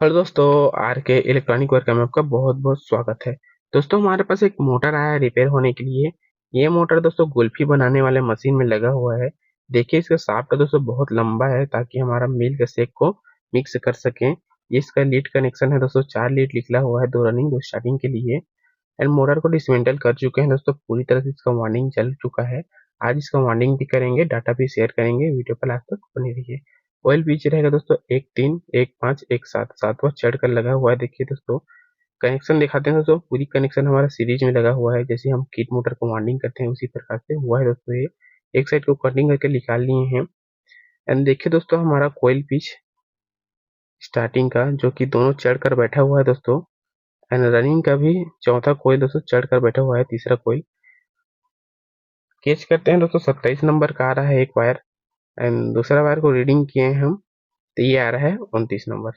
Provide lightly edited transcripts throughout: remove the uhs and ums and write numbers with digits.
Hello दोस्तों, are के electronic work में आपका बहुत बहुत स्वागत है। दोस्तों, हमारे पास एक मोटर आया है रिपेयर होने के लिए। ये मोटर दोस्तों कुल्फी बनाने वाले मशीन में लगा हुआ है। देखिए, इसका शाफ्ट दोस्तों बहुत लंबा है ताकि हमारा मिल्क शेक को मिक्स कर सकें। ये इसका लीड कनेक्शन है दोस्तों, 4 लीड निकला हुआ है, 2 रनिंग 2 स्टार्टिंग के लिए। एंड मोटर को डिसमेंटल कर चुके हैं दोस्तों, पूरी तरह से इसका वाइंडिंग चल चुका है। आज इसका वाइंडिंग भी करेंगे, डाटा भी शेयर करेंगे, वीडियो पर लास्ट तक बने रहिए। ऑयल बीच रहेगा दोस्तों 1 3 1 5 1 7, सातवां चढ़कर लगा हुआ है। देखिए दोस्तों, कनेक्शन दिखाते हैं दोस्तों, पूरी कनेक्शन हमारा सीरीज में लगा हुआ है। जैसे हम किट मोटर को वाइंडिंग करते हैं उसी प्रकार से हुआ है दोस्तों। ये एक साइड को कटिंग करके निकाल लिए हैं। एंड देखिए दोस्तों, हमारा कोयल पिच स्टार्टिंग का जो कि दोनों चढ़कर बैठा हुआ है दोस्तों। एंड रनिंग का भी चौथा कोयल दोस्तों चढ़कर बैठा हुआ है, तीसरा कोयल। कैच करते हैं दोस्तों, 27 नंबर का आ रहा है एक वायर। एंड दूसरा वायर को रीडिंग किए हैं हम, तो ये आ रहा है 29 नंबर।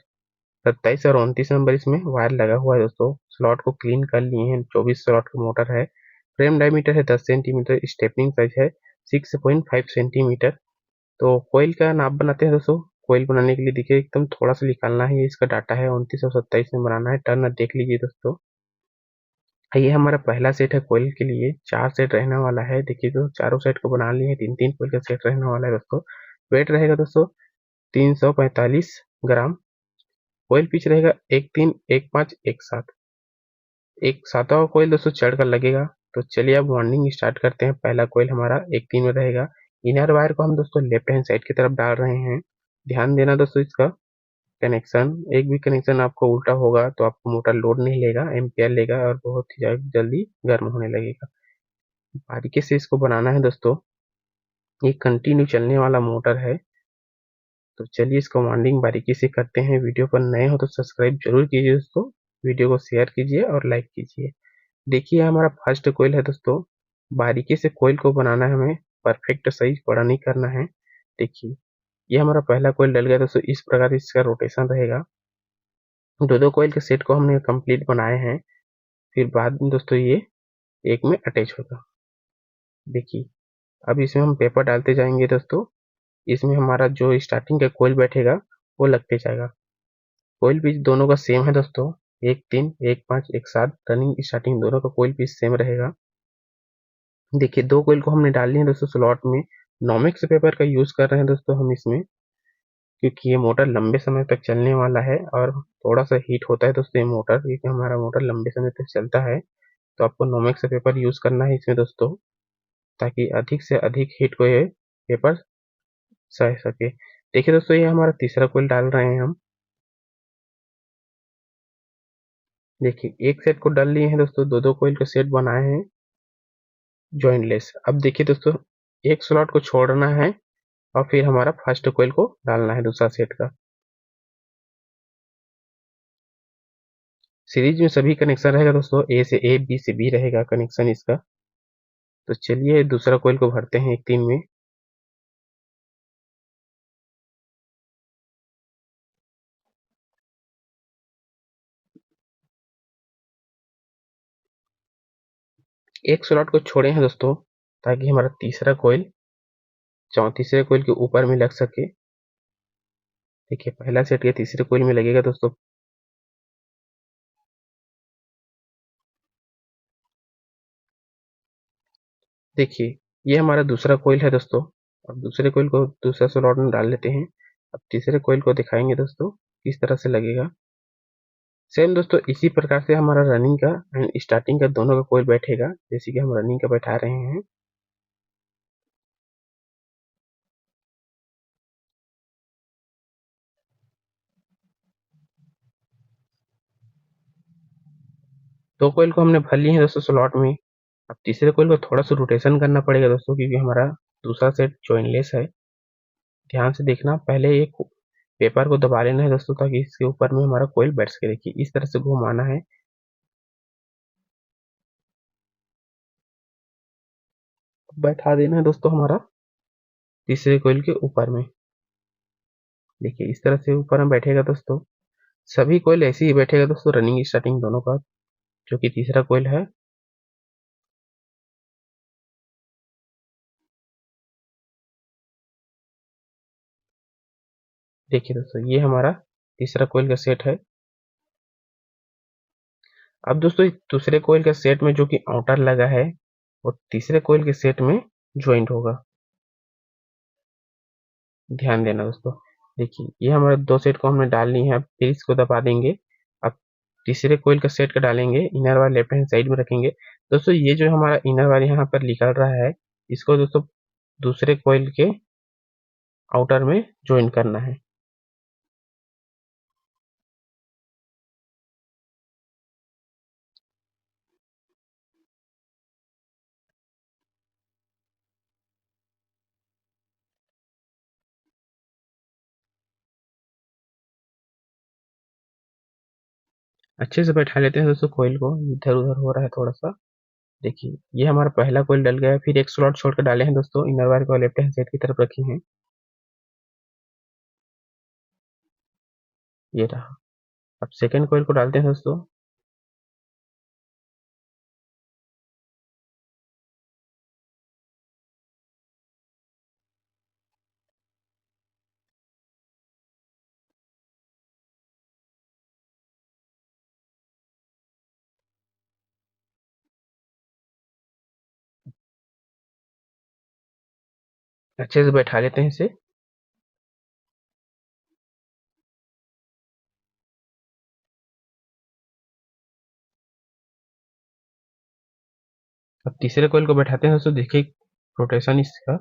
27 और 29 नंबर इसमें वायर लगा हुआ है दोस्तों। स्लॉट को क्लीन कर लिए हैं, 24 स्लॉट का मोटर है। फ्रेम डायमीटर है 10 सेंटीमीटर, स्टेपनिंग साइज है 6.5 सेंटीमीटर। तो कोयल का नाप बनाते हैं दोस्तों। कोयल बनाने के लिए देखिए, एकदम थोड़ा सा निकालना है, ये इसका डाटा है 29 और 27 में बनाना है। टर्न देख लीजिए दोस्तों। ये हमारा पहला सेट है कोयल के लिए, 4 सेट रहने वाला है। देखिए तो चारों सेट को बना लिए हैं, 3 3 कोयल का सेट रहने वाला है दोस्तों। वेट रहेगा दोस्तों 345 ग्राम। कोयल पिच रहेगा 1 3 1 5 1 7। एक सातवां कोयल दोस्तों चढ़कर लगेगा। तो चलिए अब वाइंडिंग स्टार्ट करते हैं। पहला कोयल हमारा 1 3 में रहेगा। इनर वायर को हम दोस्तों लेफ्ट हैंड साइड की तरफ डाल रहे हैं। ध्यान देना दोस्तों, इसका कनेक्शन, एक भी कनेक्शन आपको उल्टा होगा तो आपको मोटर लोड नहीं लेगा, एम्पियर लेगा और बहुत ही जल्दी गर्म होने लगेगा। बारीकी से इसको बनाना है दोस्तों। ये कंटिन्यू चलने वाला मोटर है। तो चलिए इसको वाइंडिंग बारीकी से करते हैं। वीडियो पर नए हो तो सब्सक्राइब जरूर कीजिए दोस्तों, वीडियो को शेयर कीजिए और लाइक कीजिए। देखिए, हमारा फर्स्ट कोयल है दोस्तों। बारीकी से कोयल को बनाना है हमें, परफेक्ट सही बड़ा नहीं करना है। देखिए, ये हमारा पहला कोयल डल गया दोस्तों। इस प्रकार इसका रोटेशन रहेगा। दो दो कोयल के सेट को हमने कंप्लीट बनाए हैं। फिर बाद में दोस्तों ये एक में अटैच होगा। देखिए, अब इसमें हम पेपर डालते जाएंगे दोस्तों। इसमें हमारा जो स्टार्टिंग का कोयल बैठेगा वो लगते जाएगा। कोयल पिच दोनों का सेम है दोस्तों, 1 3 1 5 1 7। रनिंग स्टार्टिंग दोनों का कोयल पिच सेम रहेगा। देखिए, 2 कोयल को हमने डाल लिया दोस्तों स्लॉट में। नॉमेक्स पेपर का यूज कर रहे हैं दोस्तों हम इसमें, क्योंकि ये मोटर लंबे समय तक चलने वाला है और थोड़ा सा हीट होता है दोस्तों ये मोटर, क्योंकि हमारा मोटर लंबे समय तक चलता है। तो आपको नॉमेक्स पेपर यूज करना है इसमें दोस्तों, ताकि अधिक से अधिक हीट को ये पेपर सह सके। देखिए दोस्तों, ये हमारा तीसरा कोयल डाल रहे हैं हम। देखिए, एक सेट को डाल लिए हैं दोस्तों, दो दो कोयल का सेट बनाए हैं जॉइंटलेस। अब देखिए दोस्तों, एक स्लॉट को छोड़ना है और फिर हमारा फर्स्ट कोयल को डालना है दूसरा सेट का। सीरीज में सभी कनेक्शन रहेगा दोस्तों, ए से ए, बी से बी रहेगा कनेक्शन इसका। तो चलिए दूसरा कोयल को भरते हैं 1 3 में। एक स्लॉट को छोड़े हैं दोस्तों, ताकि हमारा तीसरा कोयल तीसरे कोयल के ऊपर में लग सके। देखिए, पहला सेट के तीसरे कोयल में लगेगा दोस्तों। देखिए, ये हमारा दूसरा कोयल है दोस्तों। अब दूसरे कोयल को दूसरा स्लॉट में डाल लेते हैं। अब तीसरे कोयल को दिखाएंगे दोस्तों किस तरह से लगेगा। सेम दोस्तों इसी प्रकार से हमारा रनिंग का एंड स्टार्टिंग का दोनों का कोयल बैठेगा, जैसे कि हम रनिंग का बैठा रहे हैं। दो कोयल को हमने भर लिए हैं दोस्तों स्लॉट में। अब तीसरे कोयल को थोड़ा सा रोटेशन करना पड़ेगा दोस्तों, क्योंकि हमारा दूसरा सेट जॉइनलेस है। ध्यान से देखना, पहले एक पेपर को दबा लेना है दोस्तों, ताकि इसके ऊपर में हमारा कोयल बैठ सके। देखिए, इस तरह से घुमाना है। बैठा देना है दोस्तों हमारा तीसरे कोयल के ऊपर में। देखिए, इस तरह से ऊपर में बैठेगा दोस्तों। सभी कोयल ऐसे ही बैठेगा दोस्तों, रनिंग स्टार्टिंग दोनों का, जो कि तीसरा कोयल है। देखिए दोस्तों, ये हमारा तीसरा कोयल का सेट है। अब दोस्तों इस दूसरे कोयल के सेट में जो कि आउटर लगा है वो तीसरे कोयल के सेट में ज्वाइंट होगा। ध्यान देना दोस्तों। देखिए ये हमारे 2 सेट को हमने डाल ली है, अब फिर इसको दबा देंगे। अब तीसरे कोयल का सेट का डालेंगे, inner wire left hand side में रखेंगे। दोस्तों ये जो हमारा इनर वायर यहाँ पर निकल रहा है, इसको दोस्तों दूसरे कोयल के आउटर में ज्वाइन करना है। अच्छे से बैठा लेते हैं दोस्तों कोयल को, इधर-उधर हो रहा है थोड़ा-सा। देखिए ये हमारा पहला कोयल डल गया है, फिर एक स्लॉट छोड़ के डाले हैं दोस्तों, इनर वायर को लेफ्ट हैंड साइड की तरफ रखे हैं। ये रहा। अब सेकंड कोयल को डालते हैं दोस्तों। अच्छे से बैठा लेते हैं इसे। अब तीसरे कोयल को बैठाते हैं दोस्तों। देखिए रोटेशन इसका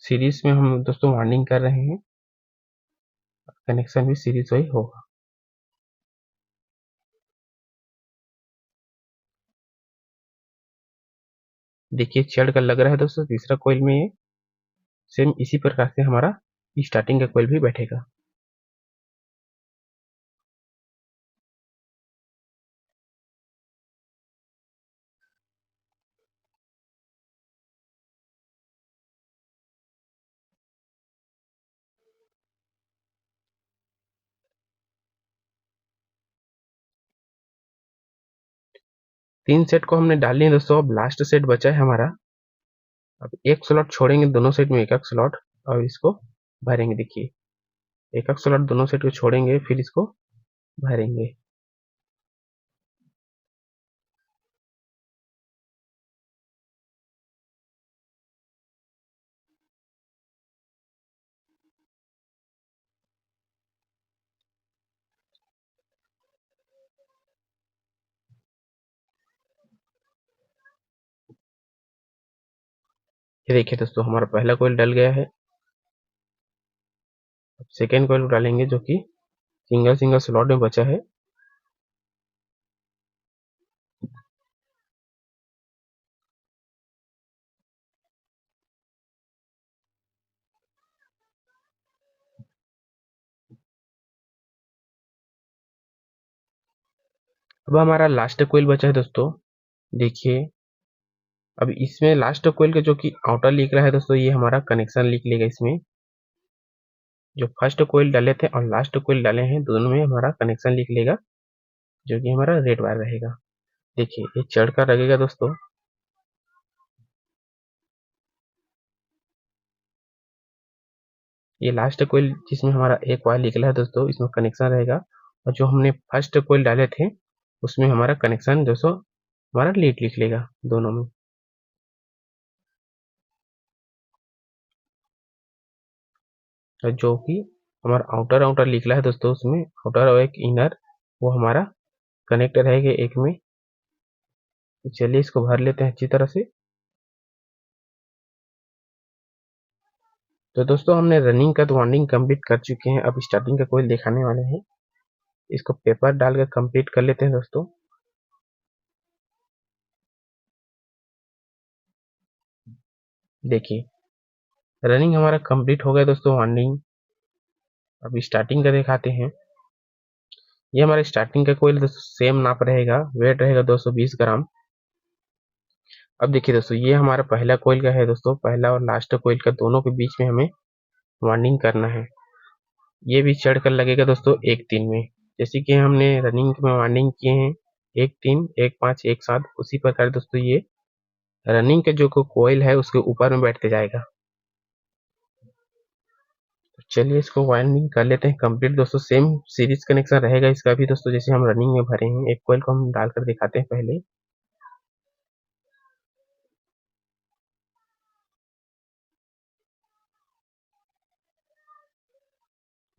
सीरीज में हम दोस्तों वाइंडिंग कर रहे हैं, कनेक्शन भी सीरीज वही होगा। देखिए चढ़ कर लग रहा है दोस्तों तीसरा कोयल में, ये सेम इसी प्रकार से हमारा स्टार्टिंग का कोयल भी बैठेगा। तीन सेट को हमने डाल लिया दोस्तों, अब लास्ट सेट बचा है हमारा। अब एक स्लॉट छोड़ेंगे दोनों सेट में, एक एक स्लॉट, और इसको भरेंगे। देखिए एक एक स्लॉट दोनों सेट को छोड़ेंगे, फिर इसको भरेंगे। ये देखिए दोस्तों हमारा पहला कोयल डल गया है। अब सेकेंड कोयल डालेंगे जो कि सिंगल सिंगल स्लॉट में बचा है। अब हमारा लास्ट कोयल बचा है दोस्तों। देखिए अब इसमें लास्ट कोयल का जो कि आउटर लिख रहा है दोस्तों, ये हमारा कनेक्शन लिख लेगा इसमें। जो फर्स्ट कोयल डाले थे और लास्ट कोयल डाले हैं, दोनों में हमारा कनेक्शन लिख लेगा, जो कि हमारा रेड वायर रहेगा। देखिए ये चढ़ कर लगेगा दोस्तों। ये लास्ट कोयल जिसमें हमारा एक वायर निकला है दोस्तों, इसमें कनेक्शन रहेगा। और जो हमने फर्स्ट कोयल डाले थे उसमें हमारा कनेक्शन दोस्तों हमारा लीड लिख लेगा दोनों में। और जो कि हमारा आउटर आउटर निकला है दोस्तों, उसमें आउटर और एक इनर वो हमारा कनेक्ट रहेगा एक में। तो चलिए इसको भर लेते हैं अच्छी तरह से। तो दोस्तों हमने रनिंग का तो वाइंडिंग कंप्लीट कर चुके हैं, अब स्टार्टिंग का कोयल दिखाने वाले हैं। इसको पेपर डाल कर कंप्लीट कर लेते हैं दोस्तों। देखिए रनिंग हमारा कंप्लीट हो गया दोस्तों वाइंडिंग। अब स्टार्टिंग का दिखाते हैं। ये हमारा स्टार्टिंग का कोयल दोस्तों सेम नाप रहेगा, वेट रहेगा 220 ग्राम। अब देखिए दोस्तों ये हमारा पहला कोयल का है दोस्तों, पहला और लास्ट कोयल का दोनों के बीच में हमें वाइंडिंग करना है। ये भी चढ़कर लगेगा दोस्तों एक तीन में, जैसे कि हमने रनिंग में वाइंडिंग किए हैं एक तीन एक पाँच एक सात, उसी प्रकार दोस्तों ये रनिंग का जो कोयल है उसके ऊपर में बैठते जाएगा। तो चलिए इसको वायरिंग कर लेते हैं कंप्लीट दोस्तों। सेम सीरीज कनेक्शन रहेगा इसका भी दोस्तों, जैसे हम रनिंग में भरे हैं। एक कॉइल को हम डालकर दिखाते हैं पहले।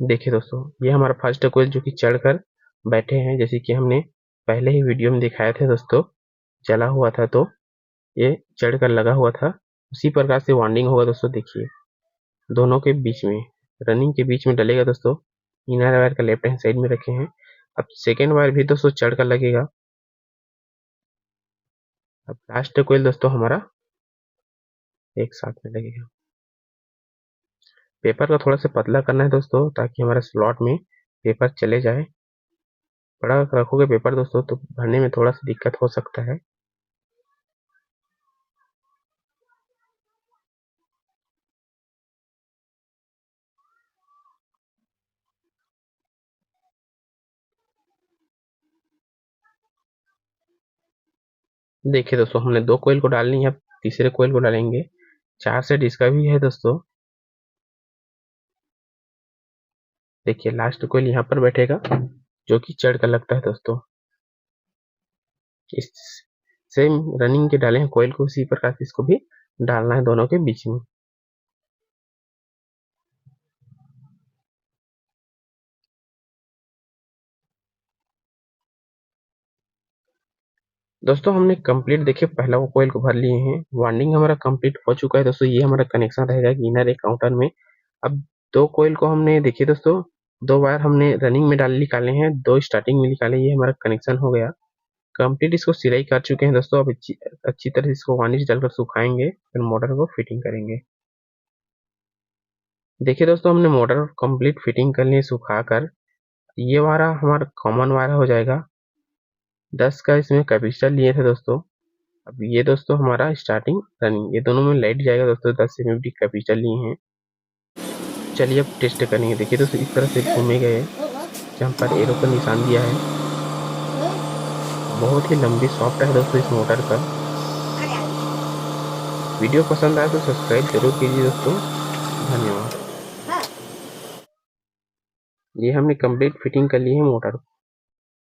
देखिए दोस्तों, ये हमारा फर्स्ट कॉइल जो कि चढ़कर बैठे हैं, जैसे कि हमने पहले ही वीडियो में दिखाए थे दोस्तों। चला हुआ था तो ये चढ़कर लगा हुआ था, उसी प्रकार से वाइंडिंग होगा दोस्तों। देखिए दोनों के बीच में, रनिंग के बीच में डलेगा दोस्तों। इनर वायर का लेफ्ट हैंड साइड में रखे हैं। अब सेकेंड वायर भी दोस्तों चढ़कर लगेगा। अब लास्ट कोयल दोस्तों हमारा एक साथ में लगेगा। पेपर को थोड़ा सा पतला करना है दोस्तों, ताकि हमारे स्लॉट में पेपर चले जाए। बड़ा रखोगे पेपर दोस्तों तो भरने में थोड़ा सा दिक्कत हो सकता है। देखिए दोस्तों, हमने 2 कोयल को डालनी है, अब तीसरे कोयल को डालेंगे। 4 सेट इसका भी है दोस्तों। देखिए लास्ट कोयल यहाँ पर बैठेगा, जो कि चढ़ कर लगता है दोस्तों। इस सेम रनिंग के डाले हैं कोयल को, उसी प्रकार से इसको भी डालना है दोनों के बीच में। दोस्तों हमने कंप्लीट देखिए पहला वो कोयल को भर लिए हैं। वाइंडिंग हमारा कंप्लीट हो चुका है दोस्तों। ये हमारा कनेक्शन रहेगा इनर एक काउंटर में। अब 2 कोयल को हमने देखिए दोस्तों, 2 वायर हमने रनिंग में डाल निकाले हैं, 2 स्टार्टिंग में निकाले। ये हमारा कनेक्शन हो गया कंप्लीट। इसको सिलाई कर चुके हैं दोस्तों। अब अच्छी तरह से इसको वार्निश डालकर सुखाएंगे, फिर मोटर को फिटिंग करेंगे। देखिए दोस्तों, हमने मोटर कंप्लीट फिटिंग कर लिए सुखाकर। ये वाला हमारा कॉमन वायर हो जाएगा। 10 का इसमें कैपेसिटर लिए थे दोस्तों। अब ये दोस्तों हमारा स्टार्टिंग रनिंग, ये दोनों में लाइट जाएगा दोस्तों। 10 एमएम कैपेसिटर लिए हैं। चलिए अब टेस्ट करेंगे। देखिए दोस्तों, इस तरह से घूमेगा ये, जहाँ पर एरो का निशान दिया है। बहुत ही लंबी सॉफ्ट है दोस्तों इस मोटर का। वीडियो पसंद आए तो सब्सक्राइब जरूर कीजिए दोस्तों। धन्यवाद। ये हमने कंप्लीट फिटिंग कर ली है मोटर।